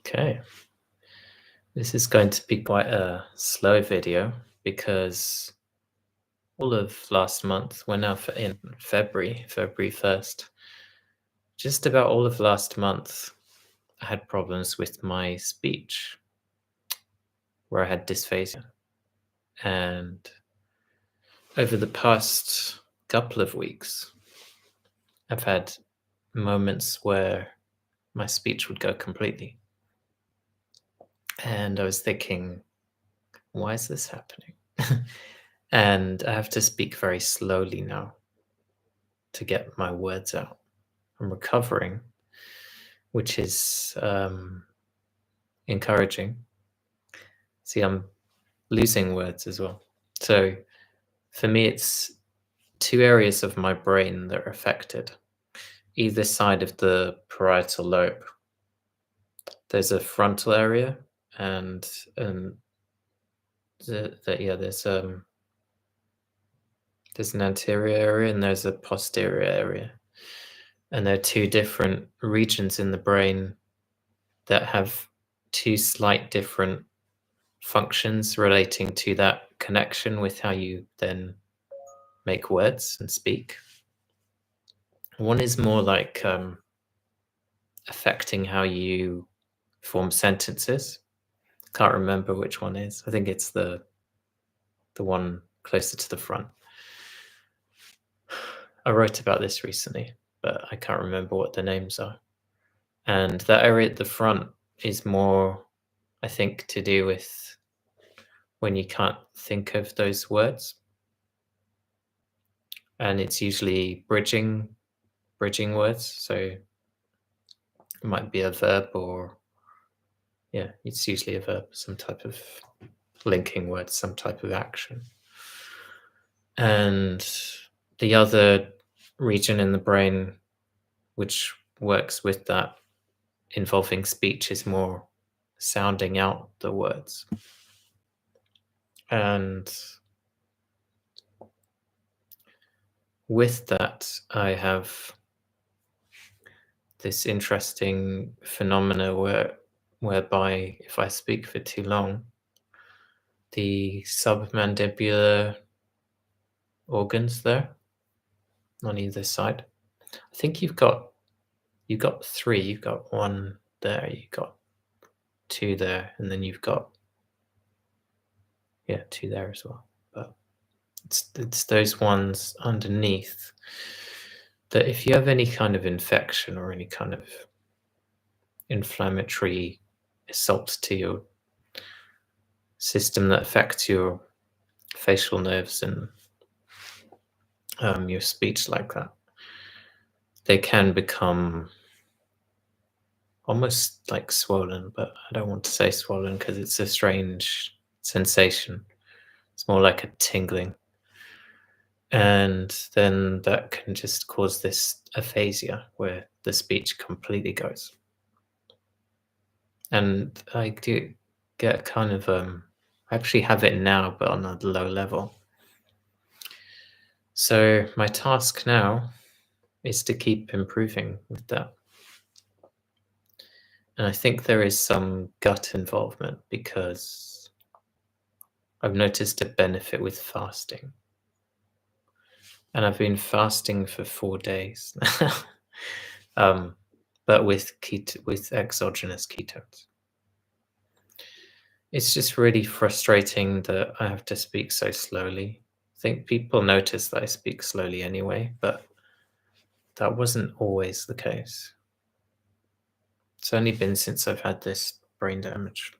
Okay, this is going to be quite a slow video because all of last month, we're now in February 1st, just about all of last month, I had problems with my speech where I had dysphasia. And over the past couple of weeks, I've had moments where my speech would go completely. And I was thinking, why is this happening? And I have to speak very slowly now to get my words out. I'm recovering, which is encouraging. See, I'm losing words as well. So for me, it's two areas of my brain that are affected. Either side of the parietal lobe, there's a frontal area, and there's an anterior area and there's a posterior area. And there are two different regions in the brain that have two slight different functions relating to that connection with how you then make words and speak. One is more like affecting how you form sentences. Can't remember which one is. I think it's the one closer to the front. I wrote about this recently, but I can't remember what the names are. And that area at the front is more, I think, to do with when you can't think of those words. And it's usually bridging words. So it might be a verb or, yeah, it's usually a verb, some type of linking word, some type of action. And the other region in the brain which works with that involving speech is more sounding out the words. And with that, I have this interesting phenomena whereby if I speak for too long, the submandibular organs there on either side. I think you've got three. You've got one there, you've got two there, and then you've got two there as well. But it's those ones underneath that if you have any kind of infection or any kind of inflammatory assault to your system that affects your facial nerves and your speech like that, they can become almost like swollen, but I don't want to say swollen because it's a strange sensation. It's more like a tingling. And then that can just cause this aphasia where the speech completely goes. And I do get kind of, I actually have it now, but on a low level. So my task now is to keep improving with that. And I think there is some gut involvement because I've noticed a benefit with fasting. And I've been fasting for 4 days, but with exogenous ketones. It's just really frustrating that I have to speak so slowly. I think people notice that I speak slowly anyway, but that wasn't always the case. It's only been since I've had this brain damage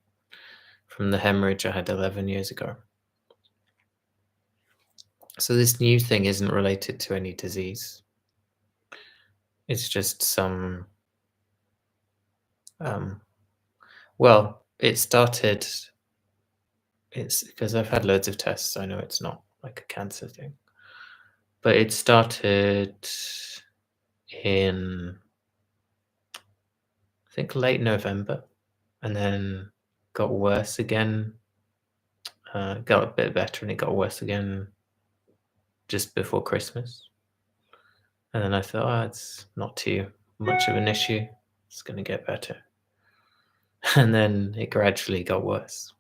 from the hemorrhage I had 11 years ago. So this new thing isn't related to any disease. It's just some, well, it started, it's because I've had loads of tests. I know it's not like a cancer thing, but it started in, I think, late November, and then got worse again, got a bit better, and it got worse again just before Christmas. And then I thought, it's not too much of an issue. It's going to get better. And then it gradually got worse.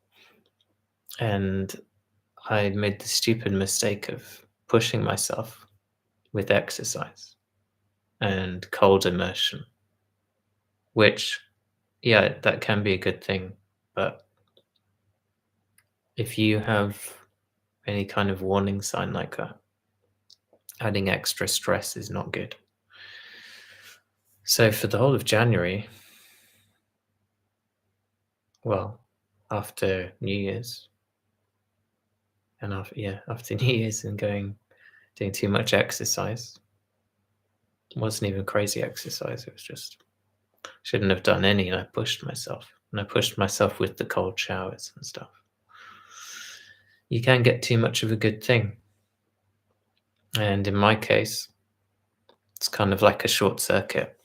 And I made the stupid mistake of pushing myself with exercise and cold immersion, which, yeah, that can be a good thing. But if you have any kind of warning sign like that, adding extra stress is not good. So for the whole of January, well, after New Year's, and after New Year's and doing too much exercise, it wasn't even crazy exercise. It was just shouldn't have done any, and I pushed myself, and I pushed myself with the cold showers and stuff. You can get too much of a good thing, and in my case, it's kind of like a short circuit.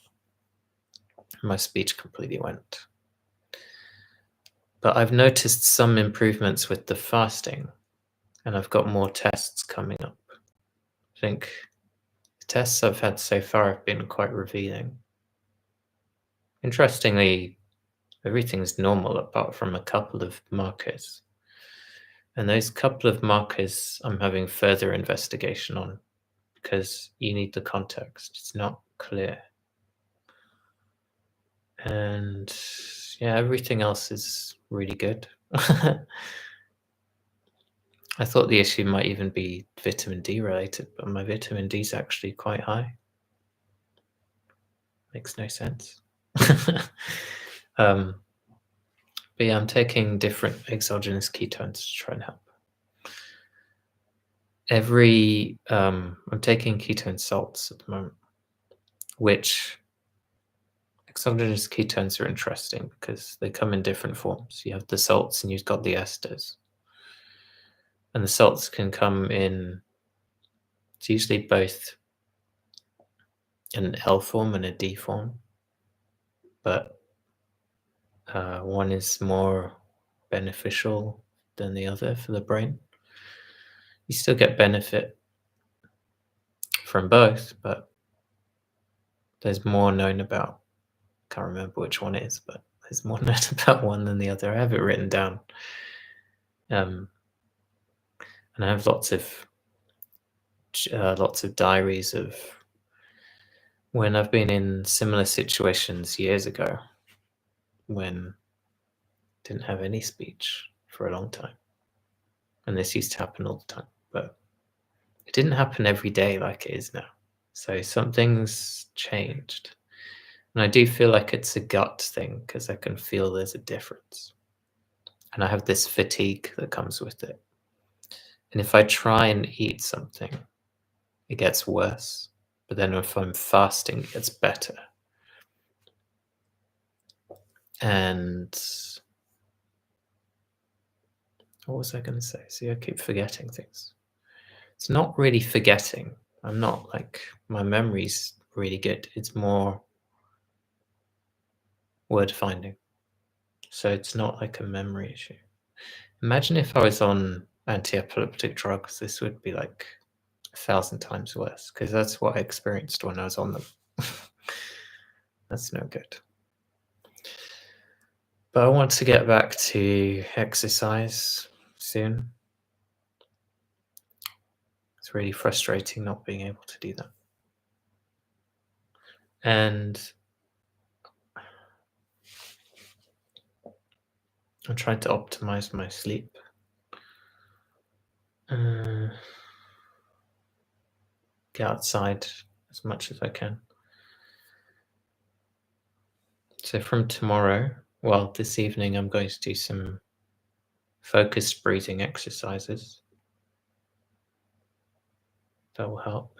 My speech completely went. But I've noticed some improvements with the fasting, and I've got more tests coming up. I think the tests I've had so far have been quite revealing. Interestingly, everything's normal apart from a couple of markers. And those couple of markers I'm having further investigation on because you need the context. It's not clear. And yeah, everything else is really good. I thought the issue might even be vitamin D related, but my vitamin D is actually quite high. Makes no sense. But yeah, I'm taking different exogenous ketones to try and help. I'm taking ketone salts at the moment, which exogenous ketones are interesting because they come in different forms. You have the salts and you've got the esters. And the salts can come in, it's usually both an L form and a D form, but one is more beneficial than the other for the brain. You still get benefit from both, but there's more known about. Can't remember which one it is, but there's more known about one than the other. I have it written down, and I have lots of diaries of when I've been in similar situations years ago, when I didn't have any speech for a long time, and this used to happen all the time, but it didn't happen every day like it is now. So something's changed. And I do feel like it's a gut thing because I can feel there's a difference. And I have this fatigue that comes with it. And if I try and eat something, it gets worse. But then if I'm fasting, it gets better. And what was I going to say? See, I keep forgetting things. It's not really forgetting. I'm not like, my memory's really good. It's more word finding. So it's not like a memory issue. Imagine if I was on anti-epileptic drugs, this would be like 1,000 times worse because that's what I experienced when I was on them. That's no good. But I want to get back to exercise soon. It's really frustrating not being able to do that. And I'm trying to optimize my sleep. Get outside as much as I can. So from tomorrow, well, this evening, I'm going to do some focused breathing exercises. That will help.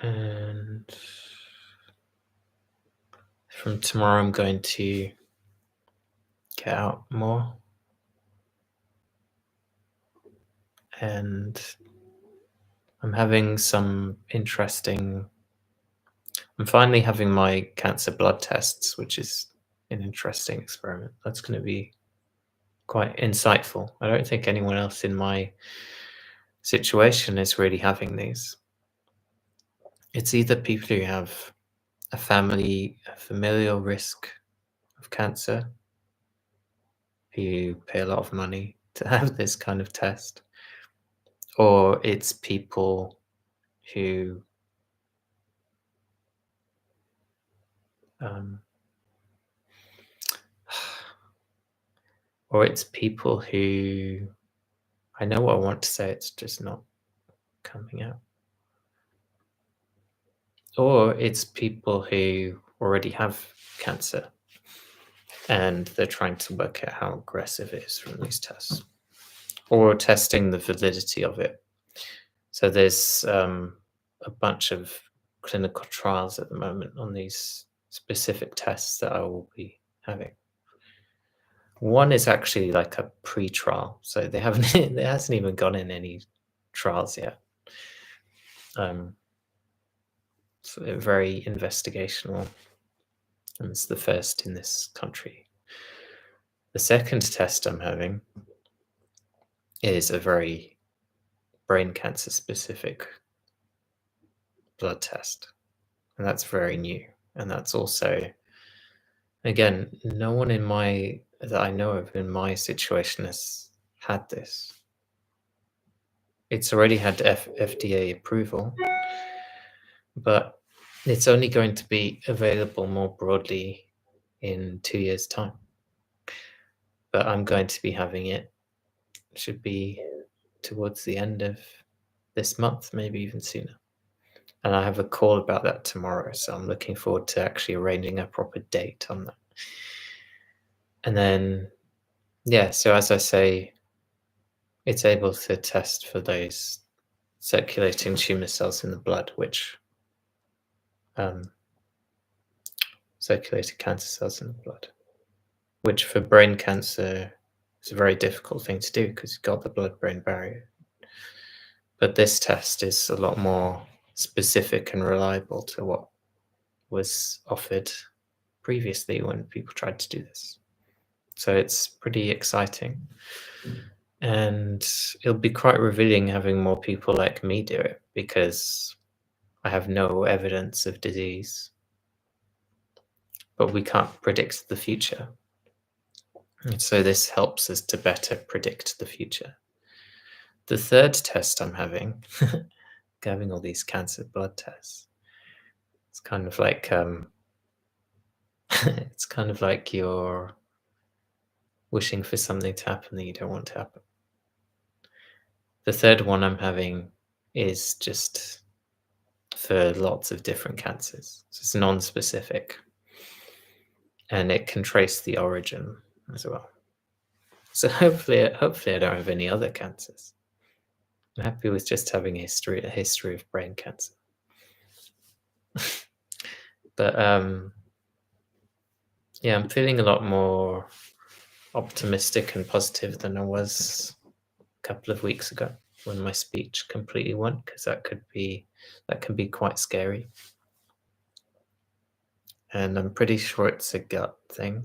And from tomorrow, I'm going to get out more. And I'm having some I'm finally having my cancer blood tests, which is an interesting experiment. That's going to be quite insightful. I don't think anyone else in my situation is really having these. It's either people who have a familial risk of cancer who pay a lot of money to have this kind of test, or it's people who um, or it's people who I know what I want to say, it's just not coming out. Or it's people who already have cancer and they're trying to work out how aggressive it is from these tests, or testing the validity of it. So there's a bunch of clinical trials at the moment on these specific tests that I will be having. One is actually like a pre-trial, so they haven't it hasn't even gone in any trials yet. So they're very investigational, and it's the first in this country. The second test I'm having is a very brain cancer specific blood test, and that's very new. And that's also, again, no one that I know of in my situation has had this. It's already had FDA approval, but it's only going to be available more broadly in 2 years' time. But I'm going to be having it. Should be towards the end of this month, maybe even sooner. And I have a call about that tomorrow, so I'm looking forward to actually arranging a proper date on that. And then, yeah, so as I say, it's able to test for those circulating tumor cells in the blood, which circulated cancer cells in the blood, which for brain cancer is a very difficult thing to do because you've got the blood-brain barrier. But this test is a lot more specific and reliable to what was offered previously when people tried to do this. So it's pretty exciting. And it'll be quite revealing having more people like me do it because I have no evidence of disease, but we can't predict the future. And so this helps us to better predict the future. The third test I'm having, having all these cancer blood tests, it's kind of like it's kind of like you're wishing for something to happen that you don't want to happen. The third one I'm having is just for lots of different cancers. So it's non-specific, and it can trace the origin as well. So hopefully I don't have any other cancers. I'm happy with just having a history of brain cancer. But yeah, I'm feeling a lot more optimistic and positive than I was a couple of weeks ago when my speech completely went, because that can be quite scary. And I'm pretty sure it's a gut thing.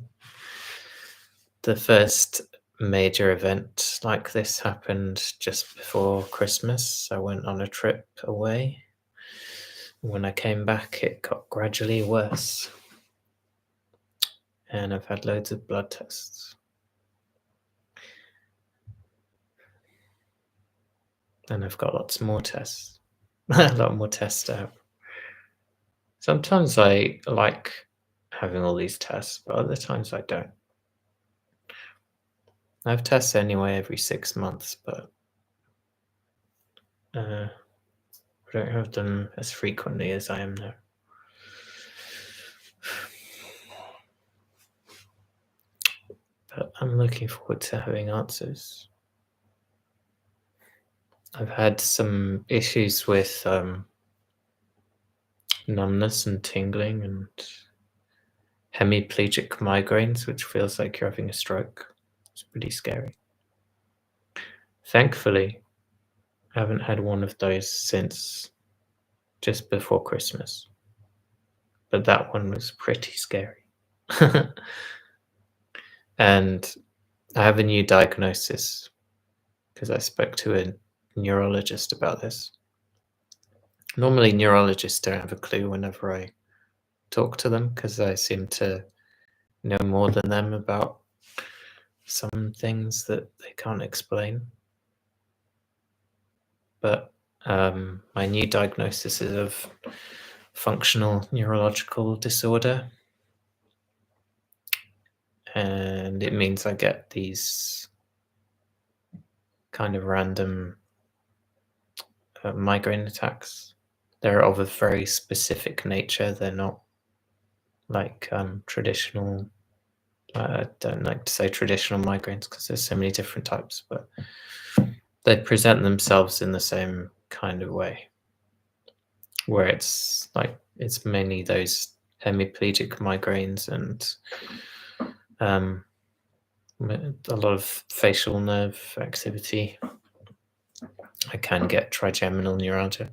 The first major event like this happened just before Christmas. I went on a trip away. When I came back, it got gradually worse. And I've had loads of blood tests. And I've got lots more tests. A lot more tests out. Sometimes I like having all these tests, but other times I don't. I have tests anyway every 6 months, but I don't have them as frequently as I am now. But I'm looking forward to having answers. I've had some issues with numbness and tingling and hemiplegic migraines, which feels like you're having a stroke. It's pretty scary. Thankfully, I haven't had one of those since just before Christmas. But that one was pretty scary. And I have a new diagnosis because I spoke to a neurologist about this. Normally, neurologists don't have a clue whenever I talk to them because I seem to know more than them about some things that they can't explain. But my new diagnosis is of functional neurological disorder, and it means I get these kind of random migraine attacks. They're of a very specific nature. They're not like traditional. I don't like to say traditional migraines because there's so many different types, but they present themselves in the same kind of way, where it's mainly those hemiplegic migraines and a lot of facial nerve activity. I can get trigeminal neuralgia,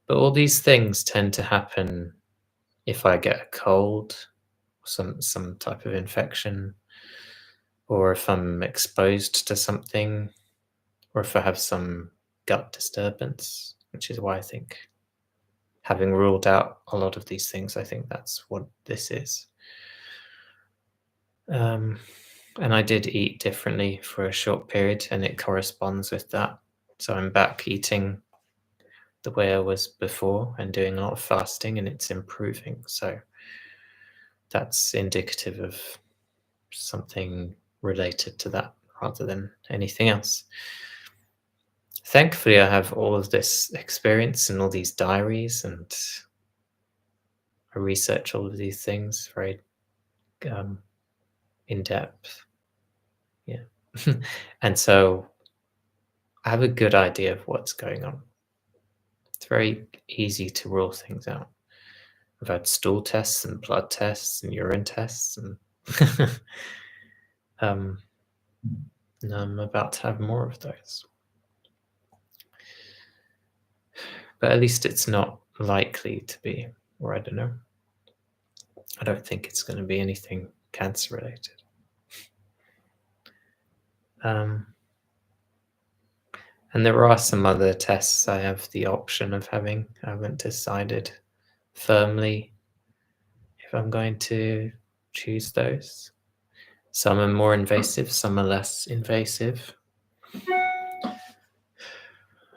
but all these things tend to happen if I get a cold, some type of infection, or if I'm exposed to something, or if I have some gut disturbance, which is why I think, having ruled out a lot of these things, I think that's what this is. And I did eat differently for a short period, and it corresponds with that. So I'm back eating the way I was before and doing a lot of fasting, and it's improving. So that's indicative of something related to that rather than anything else. Thankfully, I have all of this experience and all these diaries, and I research all of these things very in depth. Yeah. And so I have a good idea of what's going on. It's very easy to rule things out. I've had stool tests and blood tests and urine tests, and and I'm about to have more of those. But at least it's not likely to be, or I don't know. I don't think it's going to be anything cancer related. And there are some other tests I have the option of having. I haven't decided firmly if I'm going to choose those. Some are more invasive, some are less invasive. I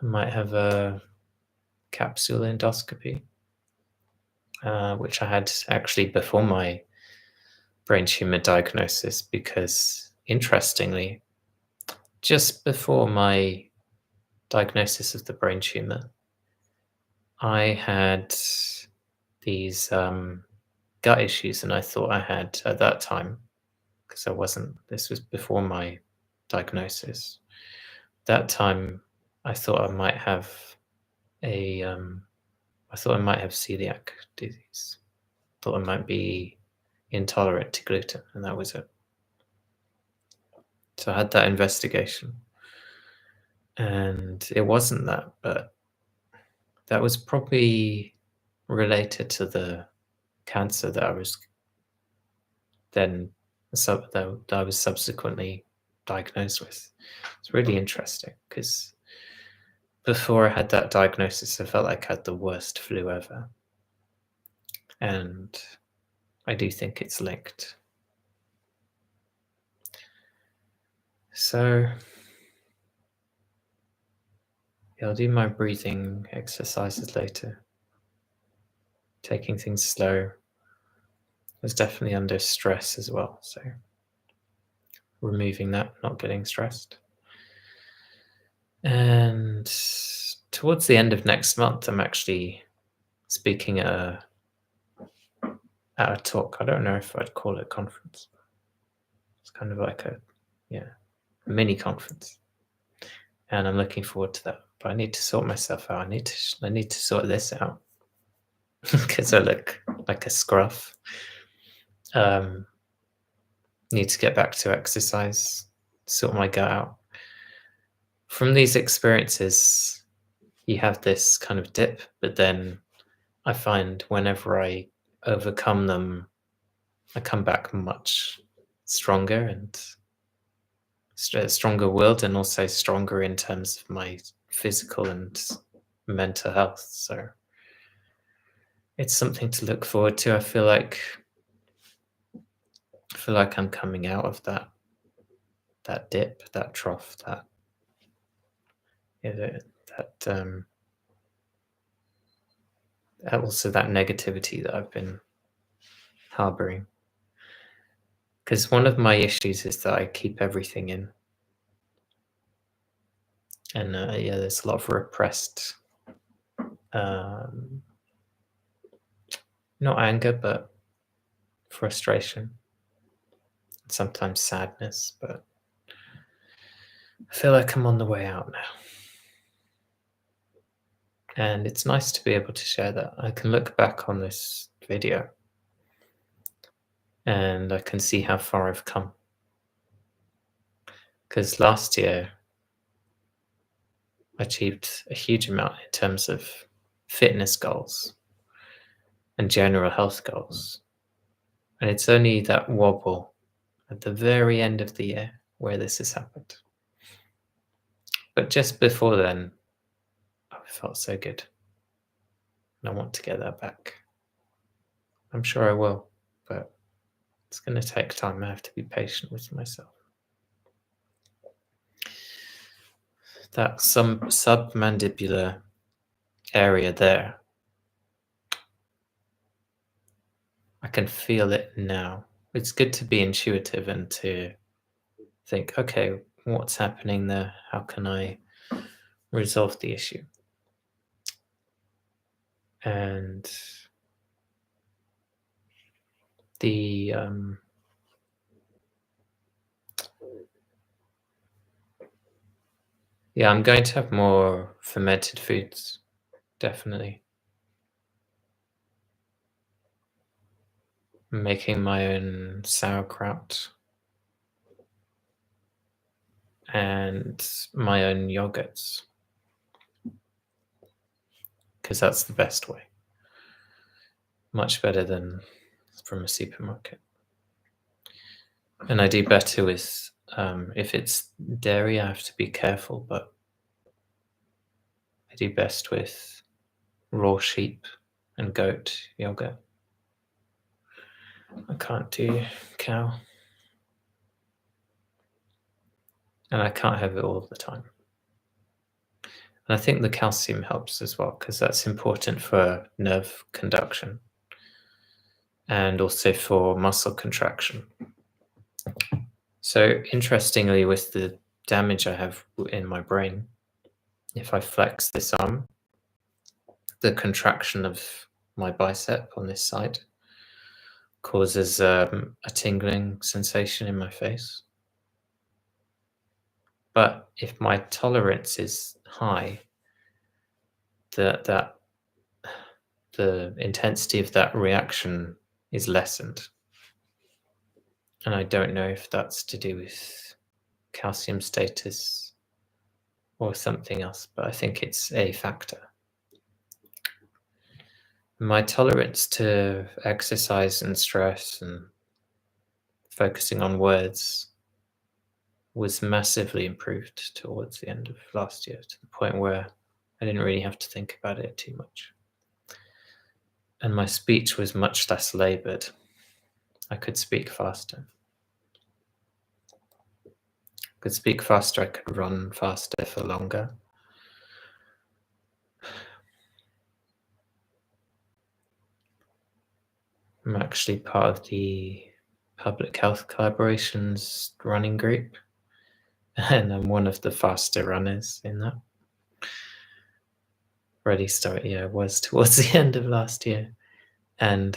might have a capsule endoscopy, which I had actually before my brain tumor diagnosis, because interestingly, just before my diagnosis of the brain tumor, I had these gut issues, and I thought I had at that time, because this was before my diagnosis. That time, I thought I might have celiac disease. Thought I might be intolerant to gluten, and that was it. So I had that investigation, and it wasn't that, but that was probably related to the cancer that I was subsequently diagnosed with. It's really interesting because before I had that diagnosis, I felt like I had the worst flu ever. And I do think it's linked. So yeah, I'll do my breathing exercises later. Taking things slow. I was definitely under stress as well, so removing that, not getting stressed. And towards the end of next month, I'm actually speaking at a talk. I don't know if I'd call it a conference. It's kind of like a mini conference, and I'm looking forward to that. But I need to sort myself out. I need to sort this out because I look like a scruff. Need to get back to exercise, sort my gut out. From these experiences, you have this kind of dip, but then I find whenever I overcome them, I come back much stronger and stronger willed, and also stronger in terms of my physical and mental health. So it's something to look forward to. I feel like feel like I'm coming out of that dip, that trough, that you know, that also that negativity that I've been harboring. Because one of my issues is that I keep everything in, and yeah, there's a lot of repressed, um, not anger, but frustration, sometimes sadness. But I feel like I'm on the way out now. And it's nice to be able to share that. I can look back on this video and I can see how far I've come. Because last year I achieved a huge amount in terms of fitness goals and general health goals. And it's only that wobble at the very end of the year where this has happened. But just before then, I felt so good. And I want to get that back. I'm sure I will, but it's going to take time. I have to be patient with myself. That some submandibular area there, I can feel it now. It's good to be intuitive and to think, okay, what's happening there? How can I resolve the issue? And the yeah, I'm going to have more fermented foods, definitely. I'm making my own sauerkraut and my own yogurts, because that's the best way. Much better than from a supermarket. And I do better with, if it's dairy, I have to be careful, but I do best with raw sheep and goat yogurt. I can't do cow. And I can't have it all the time. And I think the calcium helps as well, because that's important for nerve conduction and also for muscle contraction. So interestingly, with the damage I have in my brain, if I flex this arm, the contraction of my bicep on this side causes a tingling sensation in my face. But if my tolerance is high, the intensity of that reaction is lessened. And I don't know if that's to do with calcium status or something else, but I think it's a factor. My tolerance to exercise and stress and focusing on words was massively improved towards the end of last year, to the point where I didn't really have to think about it too much. And my speech was much less labored. I could speak faster. I could run faster for longer. I'm actually part of the Public Health Collaboration's running group, and I'm one of the faster runners in that. Was towards the end of last year, and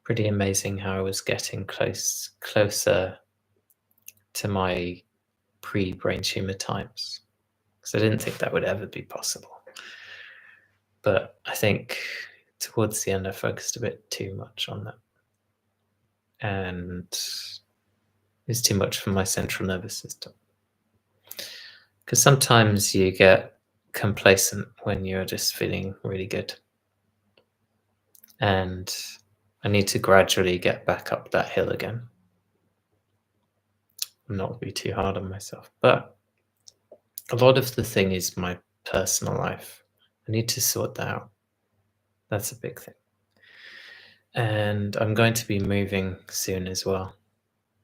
pretty amazing how I was getting closer to my pre-brain tumor times, because I didn't think that would ever be possible. But I think towards the end I focused a bit too much on that, and it's too much for my central nervous system. Because sometimes you get complacent when you're just feeling really good, and I need to gradually get back up that hill again, not be too hard on myself. But a lot of the thing is my personal life. I need to sort that out. That's a big thing. And I'm going to be moving soon as well,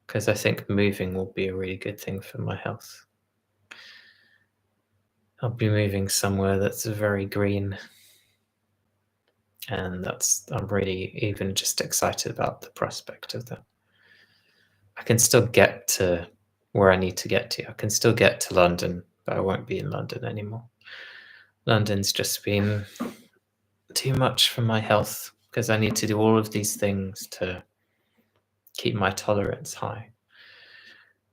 because I think moving will be a really good thing for my health. I'll be moving somewhere that's very green, and I'm really even just excited about the prospect of that. I can still get to where I need to get to. I can still get to London, but I won't be in London anymore. London's just been too much for my health because I need to do all of these things to keep my tolerance high.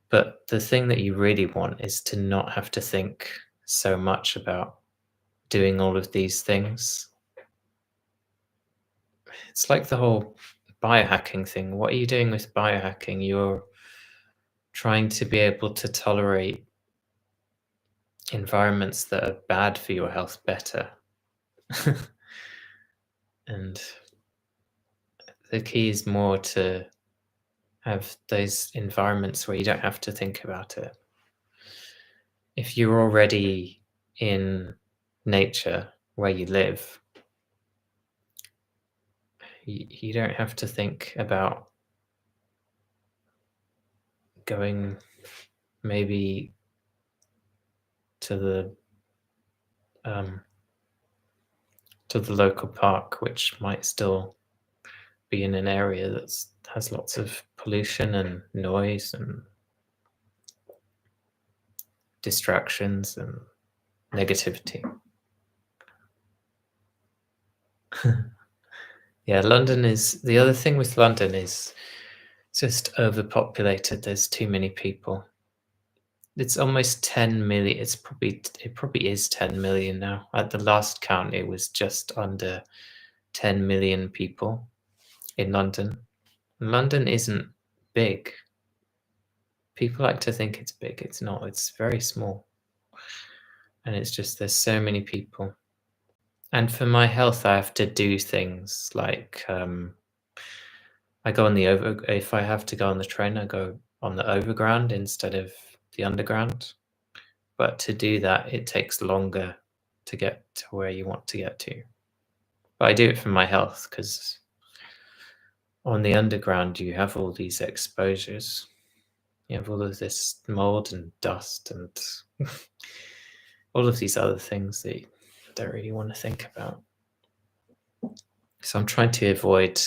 But the thing that you really want is to not have to think so much about doing all of these things. It's like the whole biohacking thing. What are you doing with biohacking? You're trying to be able to tolerate environments that are bad for your health better. And the key is more to have those environments where you don't have to think about it. If you're already in nature where you live, you don't have to think about going maybe to the local park, which might still be in an area that has lots of pollution and noise and distractions and negativity. Yeah, the other thing with London is just overpopulated. There's too many people. It's almost 10 million. It probably is 10 million now. At the last count, it was just under 10 million people in London. London isn't big. People like to think it's big. It's not. It's very small. And it's just there's so many people. And for my health, I have to do things like I go on if I have to go on the train, I go on the overground instead of the underground. But to do that, it takes longer to get to where you want to get to. But I do it for my health because on the underground, you have all these exposures. You have all of this mold and dust and all of these other things that you don't really want to think about. So I'm trying to avoid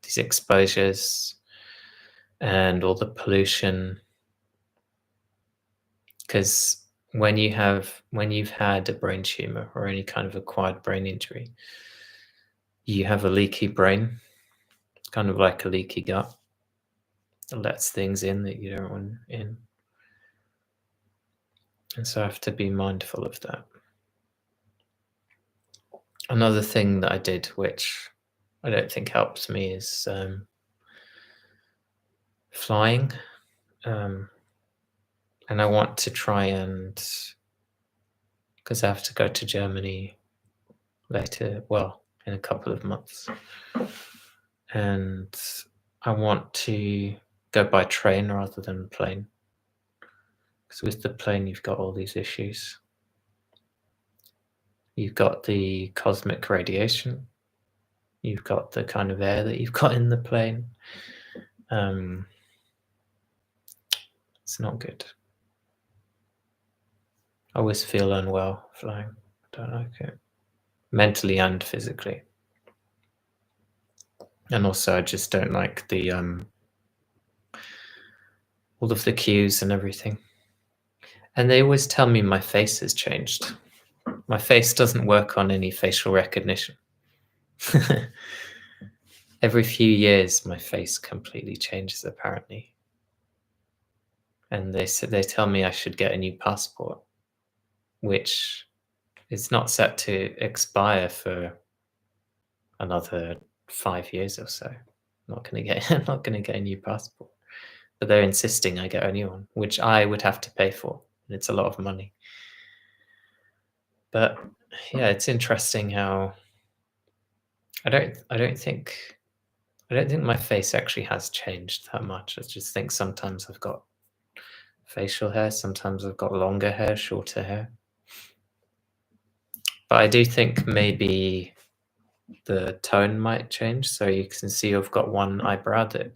these exposures and all the pollution, because when you've had a brain tumor or any kind of acquired brain injury, you have a leaky brain. It's kind of like a leaky gut. It lets things in that you don't want in. And so I have to be mindful of that. Another thing that I did, which I don't think helps me, is flying. And I want to try because I have to go to Germany later, well, in a couple of months. And I want to go by train rather than plane. Because with the plane, you've got all these issues. You've got the cosmic radiation. You've got the kind of air that you've got in the plane. It's not good. I always feel unwell flying. I don't like it. Mentally and physically. And also I just don't like the all of the cues and everything. And they always tell me my face has changed. My face doesn't work on any facial recognition. Every few years, my face completely changes, apparently. And they tell me I should get a new passport, which is not set to expire for another 5 years or so. I'm not going to get a new passport. But they're insisting I get a new one, which I would have to pay for, and it's a lot of money. But yeah, it's interesting how I don't think my face actually has changed that much. I just think sometimes I've got facial hair, sometimes I've got longer hair, shorter hair. But I do think maybe the tone might change. So you can see I've got one eyebrow that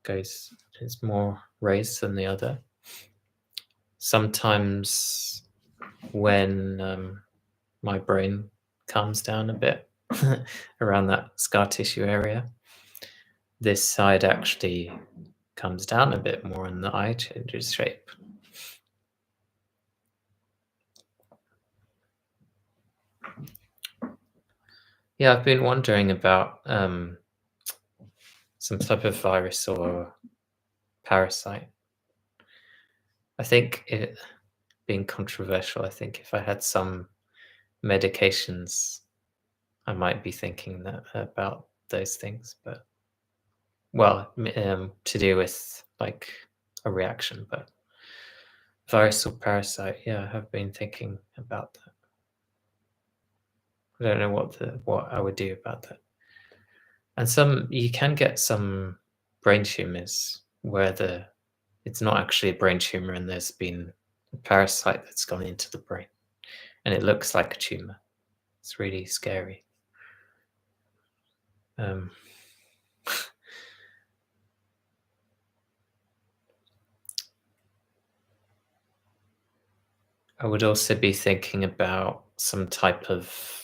is more raised than the other. Sometimes when my brain calms down a bit around that scar tissue area, this side actually comes down a bit more and the eye changes shape. Yeah, I've been wondering about some type of virus or parasite. I think it being controversial, I think if I had some medications, I might be thinking that about those things, but well, to do with like a reaction, but virus or parasite, yeah, I have been thinking about that. I don't know what I would do about that. And you can get some brain tumors where it's not actually a brain tumor and there's been a parasite that's gone into the brain and it looks like a tumor. It's really scary. Um, I would also be thinking about some type of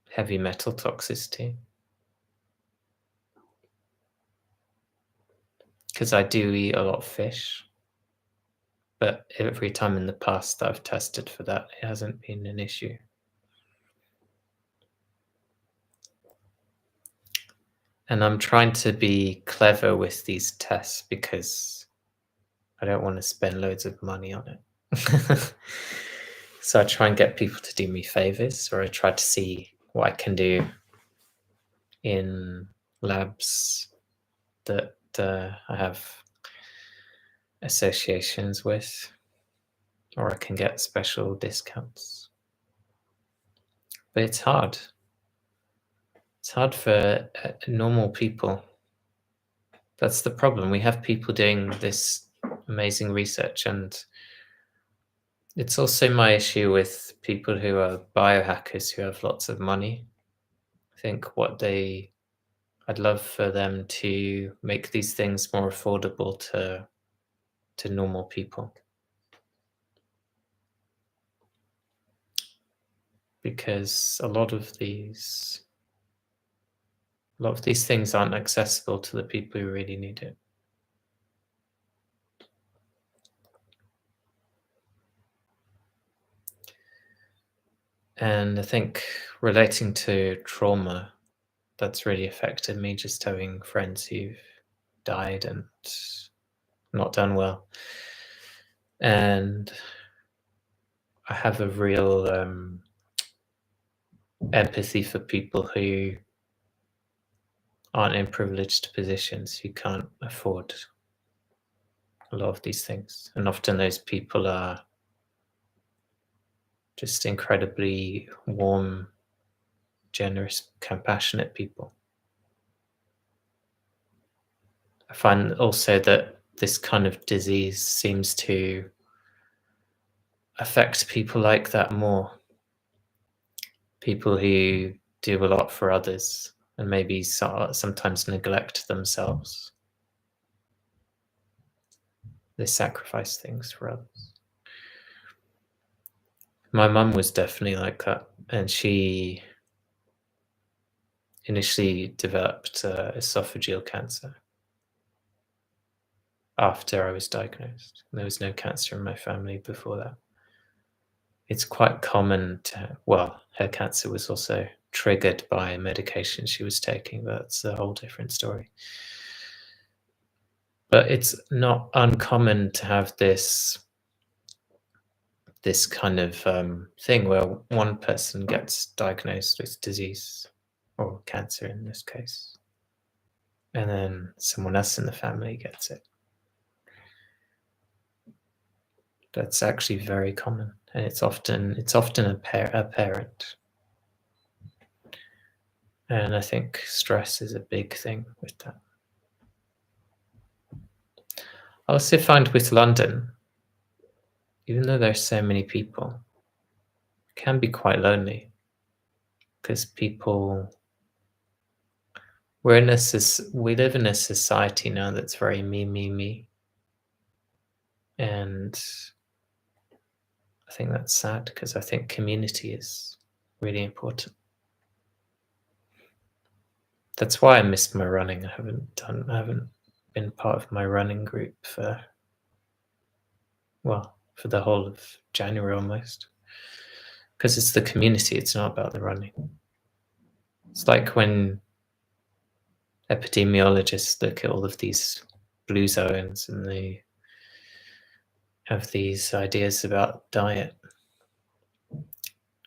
heavy metal toxicity because I do eat a lot of fish, but every time in the past that I've tested for that, it hasn't been an issue. And I'm trying to be clever with these tests because I don't want to spend loads of money on it. So I try and get people to do me favors, or I try to see what I can do in labs that I have associations with, or I can get special discounts. But it's hard. It's hard for normal people. That's the problem. We have people doing this amazing research, and it's also my issue with people who are biohackers who have lots of money. I think I'd love for them to make these things more affordable to normal people. Because a lot of these things aren't accessible to the people who really need it. And I think relating to trauma, that's really affected me, just having friends who've died and not done well. And I have a real empathy for people who aren't in privileged positions, who can't afford a lot of these things. And often those people are just incredibly warm, generous, compassionate people. I find also that this kind of disease seems to affect people like that more. People who do a lot for others and maybe sometimes neglect themselves. They sacrifice things for others. My mum was definitely like that, and she initially developed esophageal cancer after I was diagnosed. There was no cancer in my family before that. It's quite common her cancer was also triggered by a medication she was taking, but that's a whole different story. But it's not uncommon to have this kind of thing where one person gets diagnosed with disease or cancer in this case, and then someone else in the family gets it. That's actually very common, and it's often a parent. And I think stress is a big thing with that. I also find with London, even though there's so many people, it can be quite lonely. because we live in a society now that's very me, me, me, and I think that's sad because I think community is really important. That's why I missed my running. I haven't been part of my running group for, well, for the whole of January almost. Because it's the community, it's not about the running. It's like when epidemiologists look at all of these blue zones and they have these ideas about diet.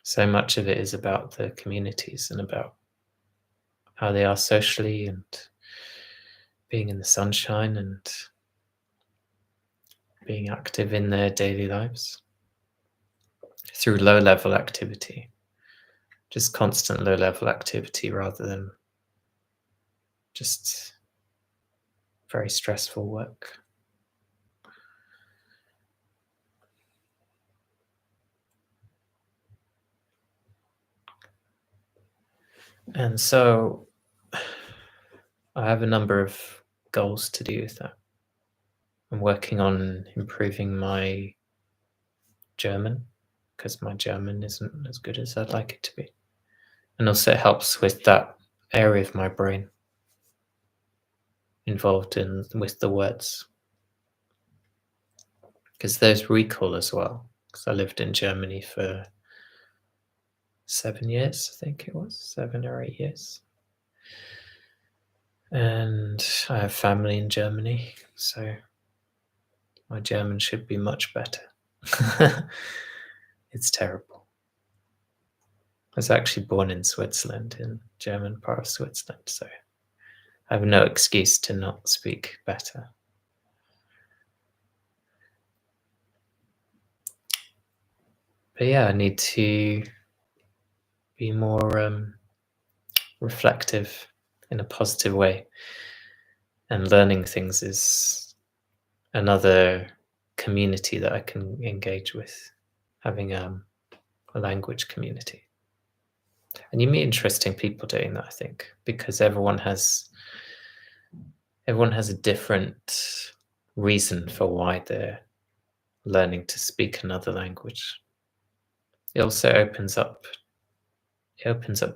So much of it is about the communities and about how they are socially and being in the sunshine and being active in their daily lives through low level activity, just constant low level activity rather than just very stressful work. And so I have a number of goals to do with that. I'm working on improving my German because my German isn't as good as I'd like it to be. And also it helps with that area of my brain involved in with the words. Because there's recall as well. Because I lived in Germany for 7 years, I think it was 7 or 8 years. And I have family in Germany, so my German should be much better. It's terrible. I was actually born in Switzerland, in German part of Switzerland, so I have no excuse to not speak better. But yeah, I need to be more reflective in a positive way. And learning things is another community that I can engage with, having a language community. And you meet interesting people doing that, I think, because everyone has a different reason for why they're learning to speak another language. It also opens up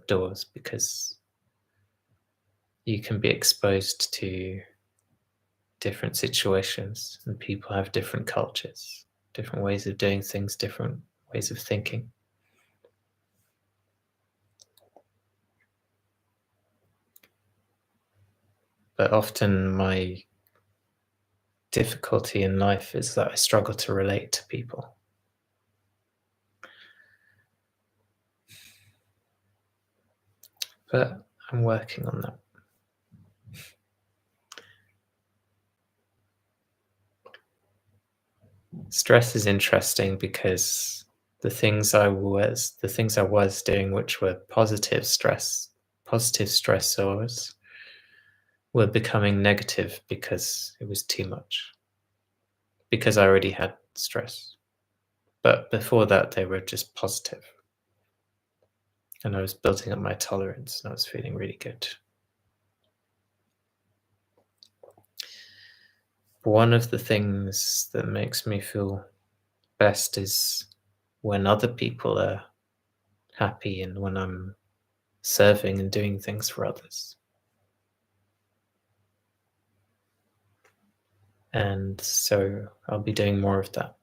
doors because you can be exposed to different situations and people have different cultures, different ways of doing things, different ways of thinking. But often my difficulty in life is that I struggle to relate to people. But I'm working on that. Stress is interesting because the things I was doing, which were positive stressors, were becoming negative because it was too much. Because I already had stress. But before that, they were just positive. And I was building up my tolerance and I was feeling really good. One of the things that makes me feel best is when other people are happy and when I'm serving and doing things for others. And so I'll be doing more of that.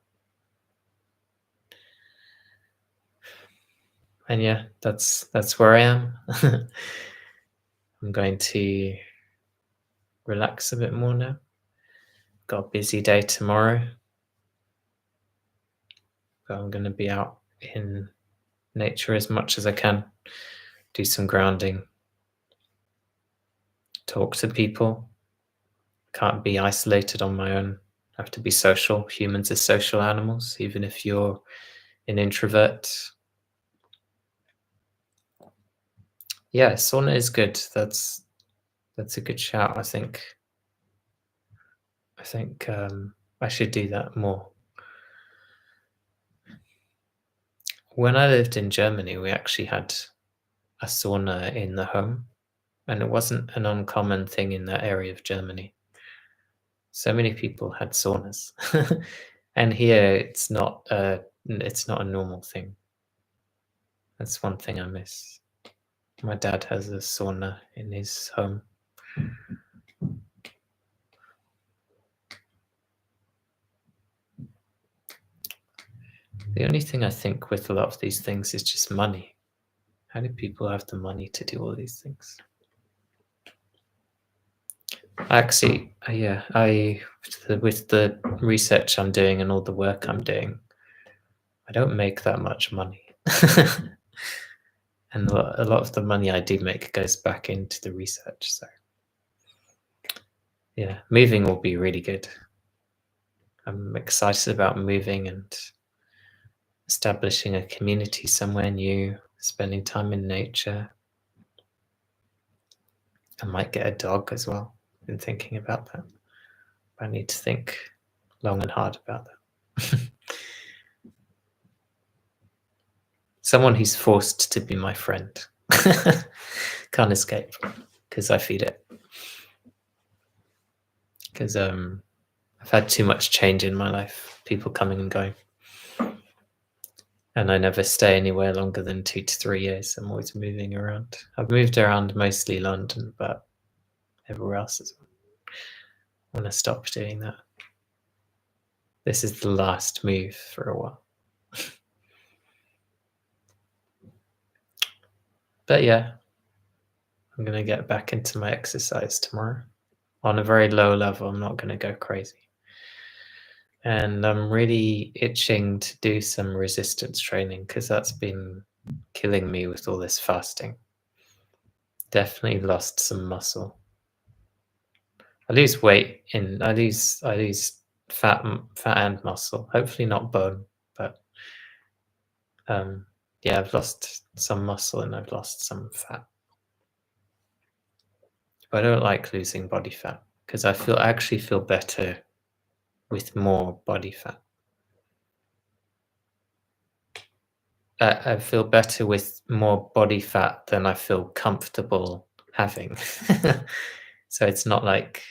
And yeah, that's where I am. I'm going to relax a bit more now. Got a busy day tomorrow. But I'm going to be out in nature as much as I can, do some grounding, talk to people. Can't be isolated on my own. I have to be social. Humans are social animals, even if you're an introvert. Yeah, sauna is good. That's a good shout. I think I should do that more. When I lived in Germany, we actually had a sauna in the home, and it wasn't an uncommon thing in that area of Germany. So many people had saunas, and here it's not a normal thing. That's one thing I miss. My dad has a sauna in his home. The only thing I think with a lot of these things is just money. How do people have the money to do all these things? Actually, yeah, with the research I'm doing and all the work I'm doing, I don't make that much money. And a lot of the money I do make goes back into the research. So, yeah, moving will be really good. I'm excited about moving and establishing a community somewhere new, spending time in nature. I might get a dog as well. Been thinking about that. I need to think long and hard about that. Someone who's forced to be my friend. Can't escape because I feed it. Because I've had too much change in my life, people coming and going. And I never stay anywhere longer than 2 to 3 years. I'm always moving around. I've moved around mostly London, but everywhere else as well. I want to stop doing that. This is the last move for a while. But yeah, I'm going to get back into my exercise tomorrow. On a very low level, I'm not going to go crazy. And I'm really itching to do some resistance training because that's been killing me with all this fasting. Definitely lost some muscle. I lose weight I lose fat and muscle. Hopefully not bone, but yeah, I've lost some muscle and I've lost some fat. But I don't like losing body fat because I actually feel better with more body fat. I feel better with more body fat than I feel comfortable having. So it's not like,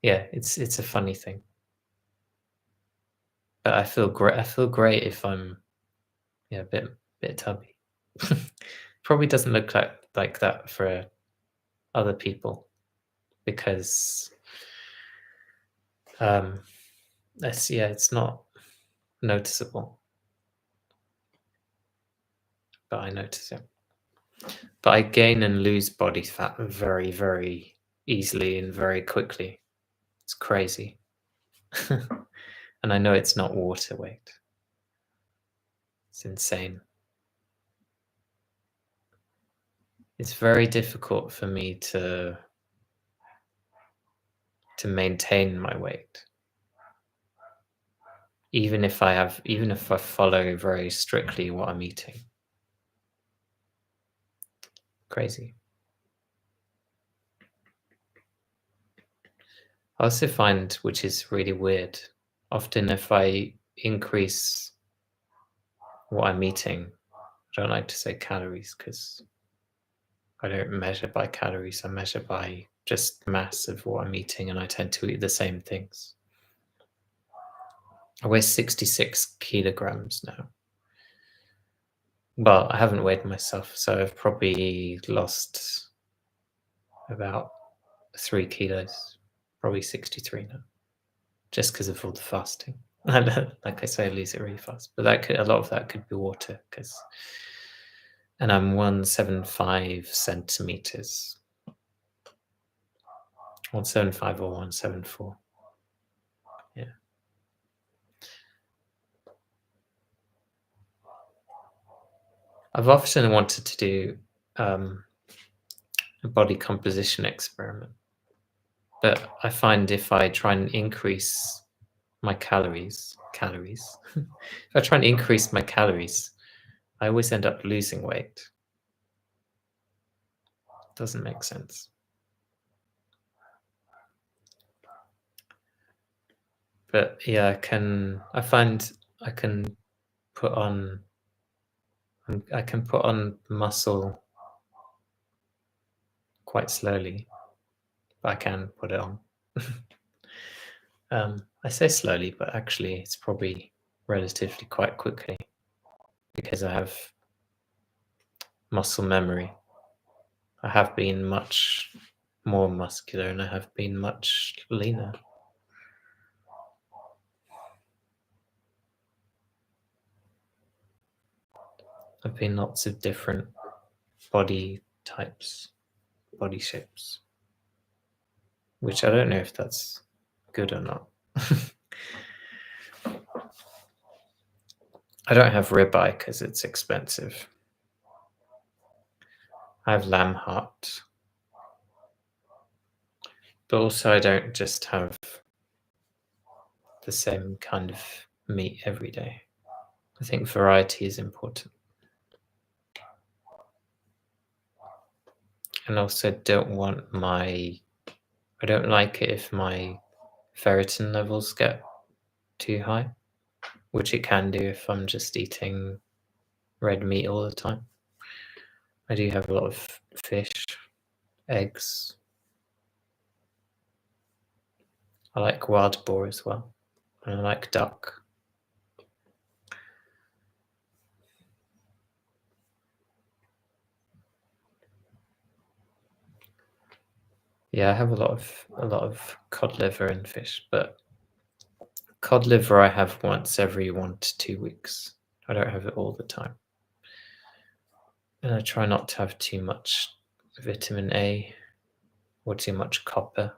yeah, it's a funny thing. But I feel great. I feel great if I'm, yeah, a bit tubby. Probably doesn't look like that for other people because it's not noticeable, but I notice it. But I gain and lose body fat very, very easily and very quickly. It's crazy. And I know it's not water weight. It's insane. It's very difficult for me to maintain my weight. Even if I follow very strictly what I'm eating. Crazy. I also find, which is really weird, often if I increase what I'm eating, I don't like to say calories because I don't measure by calories. I measure by just mass of what I'm eating, and I tend to eat the same things. I weigh 66 kilograms now. Well, I haven't weighed myself, so I've probably lost about 3 kilos, probably 63 now, just because of all the fasting. Like I say, I lose it really fast, but a lot of that could be water, and I'm 175 centimeters, 175 or 174. Yeah. I've often wanted to do a body composition experiment, but I find if I try and increase my calories, if I try and increase my calories, I always end up losing weight. Doesn't make sense. But yeah, I find I can put on I can put on muscle quite slowly, but I can put it on. I say slowly, but actually it's probably relatively quite quickly because I have muscle memory. I have been much more muscular and I have been much leaner. I've been lots of different body types, body shapes, which I don't know if that's good or not. I don't have ribeye because it's expensive. I have lamb heart, but also I don't just have the same kind of meat every day. I think variety is important. And also I don't like it if my ferritin levels get too high, which it can do if I'm just eating red meat all the time. I do have a lot of fish, eggs. I like wild boar as well, and I like duck. Yeah, I have a lot of cod liver and fish, but cod liver I have once every 1 to 2 weeks. I don't have it all the time. And I try not to have too much vitamin A or too much copper.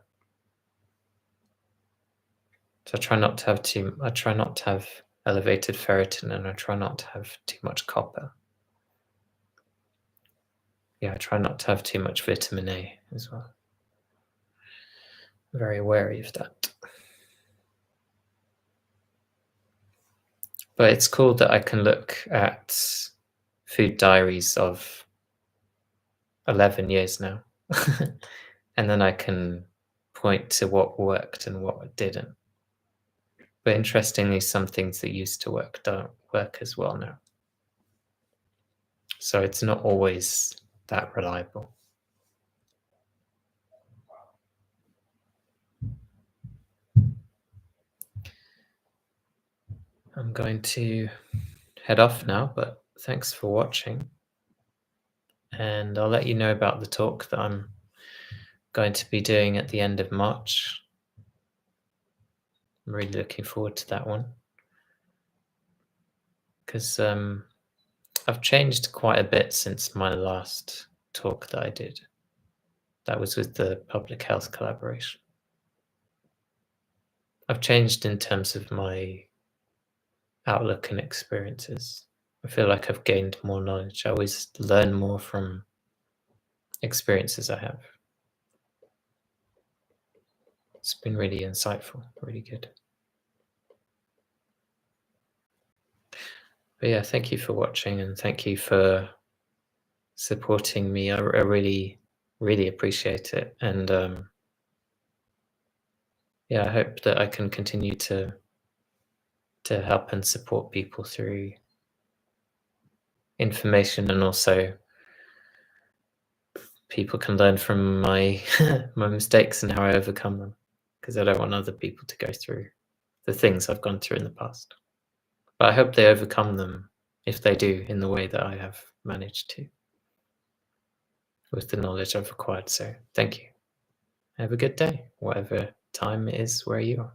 So I try not to have elevated ferritin and I try not to have too much copper. Yeah, I try not to have too much vitamin A as well. Very wary of that. But it's cool that I can look at food diaries of 11 years now. And then I can point to what worked and what didn't. But interestingly, some things that used to work don't work as well now. So it's not always that reliable. I'm going to head off now, but thanks for watching. And I'll let you know about the talk that I'm going to be doing at the end of March. I'm really looking forward to that one because I've changed quite a bit since my last talk that I did. That was with the public health collaboration. I've changed in terms of my outlook and experiences. I feel like I've gained more knowledge. I always learn more from experiences I have. It's been really insightful, really good. But yeah, thank you for watching and thank you for supporting me. I really, really appreciate it. And yeah, I hope that I can continue to help and support people through information, and also people can learn from my my mistakes and how I overcome them, because I don't want other people to go through the things I've gone through in the past. But I hope they overcome them, if they do, in the way that I have managed to, with the knowledge I've acquired. So thank you. Have a good day, whatever time it is where you are.